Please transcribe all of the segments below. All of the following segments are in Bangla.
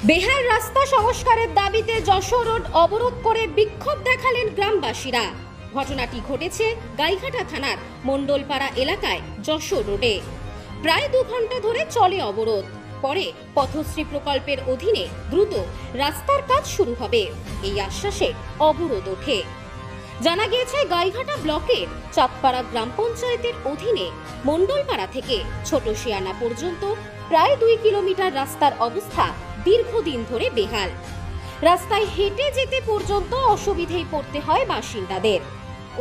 বেহাল রাস্তা সংস্কারের দাবিতে যশোর রোড অবরোধ করে বিক্ষোভ দেখালেন গ্রামবাসীরা। ঘটনাটি ঘটেছে গাইঘাটা থানার মণ্ডলপাড়া এলাকায় যশোর রোডে। প্রায় 2 ঘন্টা ধরে চলে অবরোধ। পরে পথশ্রী প্রকল্পের অধীনে দ্রুত রাস্তার কাজ শুরু হবে এই আশ্বাসে অবরোধ ওঠে। জানা গিয়েছে গাইঘাটা ব্লকের চাঁদপাড়া গ্রাম পঞ্চায়েতের অধীনে মণ্ডলপাড়া থেকে ছোট শিয়ানা পর্যন্ত প্রায় 2 কিলোমিটার রাস্তার অবস্থা দীর্ঘদিন ধরে বেহাল। রাস্তায় হেঁটে যেতে পর্যন্ত অসুবিধায় পড়তে হয় বাসিন্দাদের।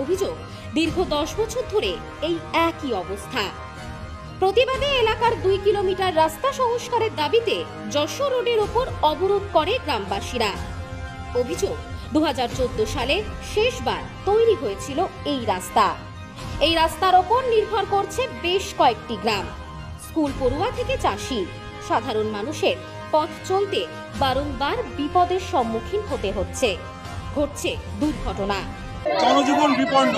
অভিযোগ, দীর্ঘ 10 বছর ধরে এই একই অবস্থা। প্রতিবাদে এলাকার 2 কিলোমিটার রাস্তা সংস্কারের দাবিতে যশোর রোডের ওপর অবরোধ করে গ্রামবাসীরা। অভিযোগ, 2014 সালে শেষবার তৈরি হয়েছিল এই রাস্তা। এই রাস্তার ওপর নির্ভর করছে বেশ কয়েকটি গ্রাম। স্কুল পড়ুয়া থেকে চাষি, সাধারণ মানুষের পথ চলতে বারংবার বিপদের সম্মুখীন হতে হচ্ছে। ঘটছে দুর্ঘটনা। জনজীবন বিপন্ন,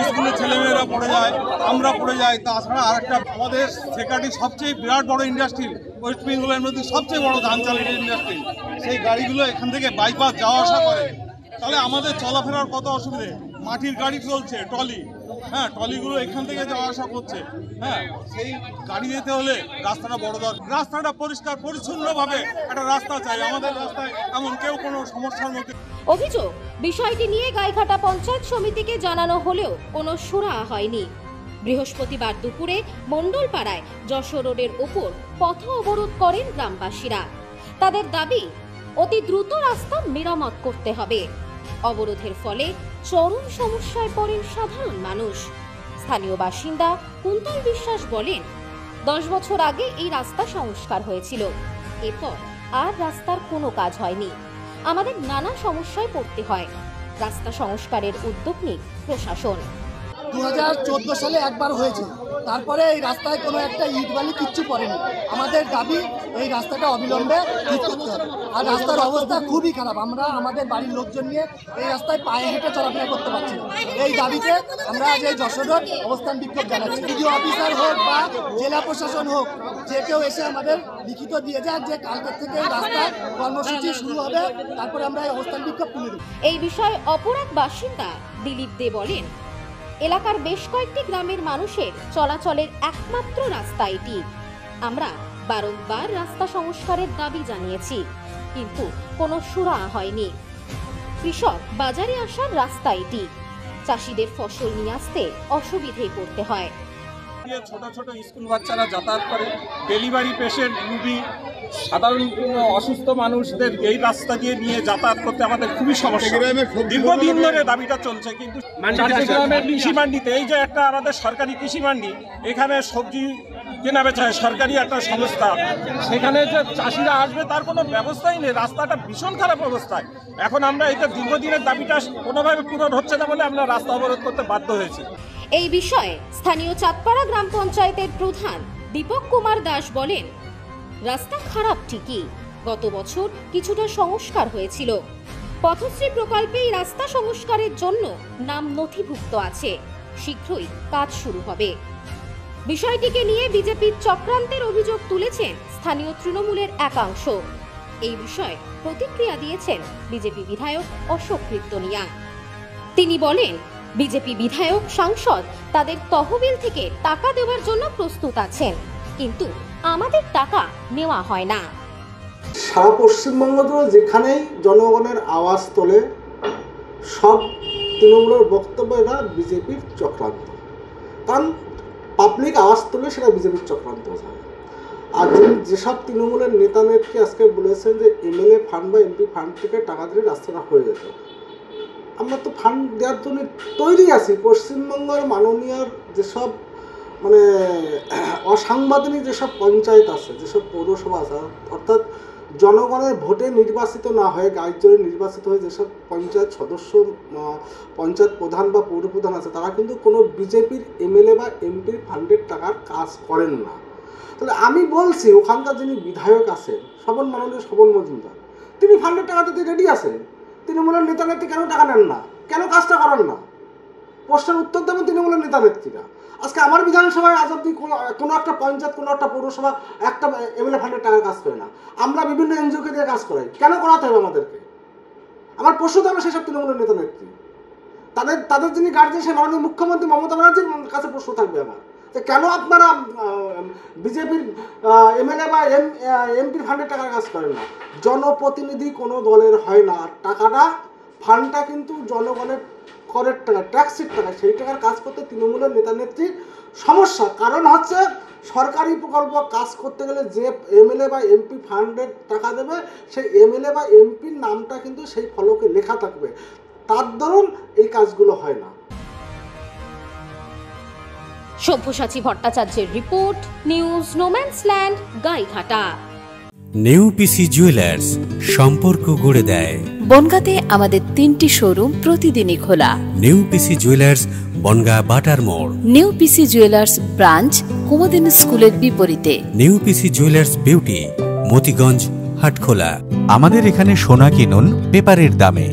স্কুলে ছেলেমেয়েরা পড়ে যায়, আমরা পড়ে যাই। তাছাড়া আরেকটা আমাদের সেকাটি সবচেয়ে বিরাট বড় ইন্ডাস্ট্রি, ওয়েস্ট বেঙ্গলের মধ্যে সবচেয়ে বড় ধান চালের ইন্ডাস্ট্রি। সেই গাড়িগুলো এখান থেকে বাইপাস যাওয়া আসা করে, তাহলে আমাদের চলাফেরার কত অসুবিধে। মাটির গাড়ি চলছে, ট্রলি, ট্রলিগুলো এখান থেকে যাওয়া আসা করছে। সেই গাড়ি যেতে হলে রাস্তাটা বড় দরকার। রাস্তাটা পরিষ্কার পরিচ্ছন্নভাবে একটা রাস্তা চাই। আমাদের রাস্তায় এমন কেউ কোনো সমস্যার মধ্যে। অভিযোগ, বিষয়টি নিয়ে গাইঘাটা পঞ্চায়েত সমিতিকে জানানো হলেও কোনো সুরাহা হয়নি। বৃহস্পতিবার দুপুরে মণ্ডলপাড়ায় যশোর রোডের ওপর পথ অবরোধ করেন গ্রামবাসীরা। তাদের দাবি, অতি দ্রুত রাস্তা মেরামত করতে হবে। অবরোধের ফলে চরম সমস্যায় পড়েন সাধারণ মানুষ। স্থানীয় বাসিন্দা কুন্তল বিশ্বাস বলেন, 10 বছর আগে এই রাস্তা সংস্কার হয়েছিল, এরপর আর রাস্তার কোনো কাজ হয়নি। আমাদের নানা সমস্যায় পড়তে হয়। রাস্তা সংস্কারের উদ্যোগ নিক প্রশাসন। 2014 সালে একবার হয়েছে, তারপরে এই রাস্তায় কোনো একটা ইট বালি কিচ্ছু পড়েনি। আমাদের দাবি এই রাস্তাটা অবিলম্বে ঠিক করতে হবে। আর রাস্তার অবস্থা খুবই খারাপ। আমরা আমাদের বাড়ির লোকজন নিয়ে এই রাস্তায় পায়ে হেঁটে চলাফেরা করতে পারছি না। এই দাবিতে আমরা আজ এই যশোর রোড অবস্থান বিক্ষোভ জানাচ্ছি। বিডিও অফিসার হোক বা জেলা প্রশাসন হোক, যে কেউ এসে আমাদের লিখিত দিয়ে যাক যে কালকের থেকে রাস্তার কর্মসূচি শুরু হবে, তারপরে আমরা এই অবস্থান বিক্ষোভ তুলে দেব। এই বিষয়ে অপর এক বাসিন্দা দিলীপ দে বলেন, এলাকার বেশ কয়েকটি গ্রামের মানুষের চলাচলের একমাত্র রাস্তা এটি। আমরা বারংবার রাস্তা সংস্কারের দাবি জানিয়েছি, কিন্তু কোনো সুরাহা হয়নি। কৃষক বাজারে আসার রাস্তা এটি। চাষিদের ফসল নিয়ে আসতে অসুবিধায় পড়তে হয়। ছোট ছোট স্কুল বাচ্চারা যাতায়াত করে, ডেলিভারি পেশেন্ট, রুগী, সাধারণ অসুস্থ মানুষদের এই রাস্তা দিয়ে নিয়ে যাতায়াত করতে আমাদের খুবই সমস্যা। দীর্ঘদিন ধরে দাবিটা চলছে, কিন্তু চট্টগ্রামের কৃষি মান্ডিতে, এই যে একটা আমাদের সরকারি কৃষি মান্ডি, এখানে সবজি কেনা বেচা হয়, সরকারি একটা সংস্থা, সেখানে যে চাষিরা আসবে তার কোনো ব্যবস্থাই নেই। রাস্তাটা ভীষণ খারাপ অবস্থায়। এখন আমরা এটা দীর্ঘদিনের দাবিটা কোনোভাবে পূরণ হচ্ছে না বলে আমরা রাস্তা অবরোধ করতে বাধ্য হয়েছি। এই বিষয়ে স্থানীয় চাঁদপাড়া গ্রাম পঞ্চায়েতের প্রধান দীপক কুমার দাস বলেন, রাস্তা খারাপ ঠিকই, গত বছর কিছুটা সংস্কার হয়েছিল। পথশ্রী প্রকল্পে এই রাস্তা সংস্কারের জন্য নাম নথিভুক্ত আছে, শীঘ্রই কাজ শুরু হবে। বিষয়টিকে নিয়ে বিজেপির চক্রান্তের অভিযোগ তুলেছেন স্থানীয় তৃণমূলের একাংশ। এই বিষয়ে প্রতিক্রিয়া দিয়েছেন বিজেপি বিধায়ক অশোক কীর্তনিয়া। তিনি বলেন, বিজেপি বিধায়ক সাংসদ তাদের তহবিল থেকে টাকা দেওয়ার জন্য প্রস্তুত আছেন, কিন্তু আমাদের টাকা নেওয়া হয় না। সারা পশ্চিমবঙ্গ জুড়ে যেখানেই জনগণের আওয়াজ তোলে, সব তৃণমূলের বক্তব্য এটা বিজেপির চক্রান্ত। কারণ পাবলিক আওয়াজ তোলে, সেটা বিজেপির চক্রান্ত হয়। আর যেসব তৃণমূলের নেতা নেত্রী আজকে বলেছেন যে এমএলএ ফান্ড বা এমপি ফান্ড থেকে টাকা দিলে রাস্তাটা হয়ে যেত, আমরা তো ফান্ড দেওয়ার জন্য তৈরি আছি। পশ্চিমবঙ্গের মাননীয় যেসব অসাংবিধানিক যেসব পঞ্চায়েত আছে, যেসব পৌরসভা আছে, অর্থাৎ জনগণের ভোটে নির্বাচিত না হয়ে গাইজনে নির্বাচিত হয়ে যেসব পঞ্চায়েত সদস্য, পঞ্চায়েত প্রধান বা পৌরপ্রধান আছে, তারা কিন্তু কোনো বিজেপির এমএলএ বা এমপির ফান্ডের টাকার কাজ করেন না। তাহলে আমি বলছি, ওখানকার যিনি বিধায়ক আছেন, মাননীয় শোভন মজুমদার, তিনি ফান্ডের টাকা দিতে রেডি আছেন। তৃণমূলের নেতা নেত্রী কেন টাকা নেন না, কেন কাজটা করেন না? প্রশ্নের উত্তর দেবেন তৃণমূলের নেতা নেত্রীরা। আজকে আমার বিধানসভায় আজ অব্দি কোনো একটা পঞ্চায়েত, কোনো একটা পৌরসভা একটা এমএলএ ফান্ডের টাকার কাজ করে না। আমরা বিভিন্ন এনজিওকে দিয়ে কাজ করাই, কেন করাতে হবে আমাদেরকে? আমার প্রশ্ন তো আমরা সেসব তৃণমূলের নেতা নেত্রী, তাদের যিনি গার্জিয়ান সেই মাননীয় মুখ্যমন্ত্রী মমতা ব্যানার্জির কাছে প্রশ্ন থাকবে আমার, যে কেন আপনারা বিজেপির এমএলএ বা এমপির ফান্ডের টাকার কাজ করেন না? জনপ্রতিনিধি কোনো দলের হয় না, টাকাটা ফান্ডটা কিন্তু জনগণের করের টাকা, ট্যাক্সের টাকা, সেই টাকার কাজ করতে তৃণমূলের নেতা নেত্রীর সমস্যা। কারণ হচ্ছে সরকারি প্রকল্প কাজ করতে গেলে যে এমএলএ বা এমপি ফান্ডের টাকা দেবে, সেই এমএলএ বা এমপির নামটা কিন্তু সেই ফলকে লেখা থাকবে, তার দরুন এই কাজগুলো হয় না। সব্যসাচী ভট্টাচার্যের report, news no man's land, Gaighata. New PC jewellers, সম্পর্ক গড়ে দেয়। বনগাঁতে আমাদের 3টি শোরুম প্রতিদিনই খোলা। নিউ পিসি জুয়েলার্স, বনগাঁ বাটার মোড়। New PC jewellers branch, Kumudini স্কুলের বিপরীতে। New PC jewellers beauty, Motiganj, Hatkhola. আমাদের এখানে সোনা কিনুন পেপারের দামে।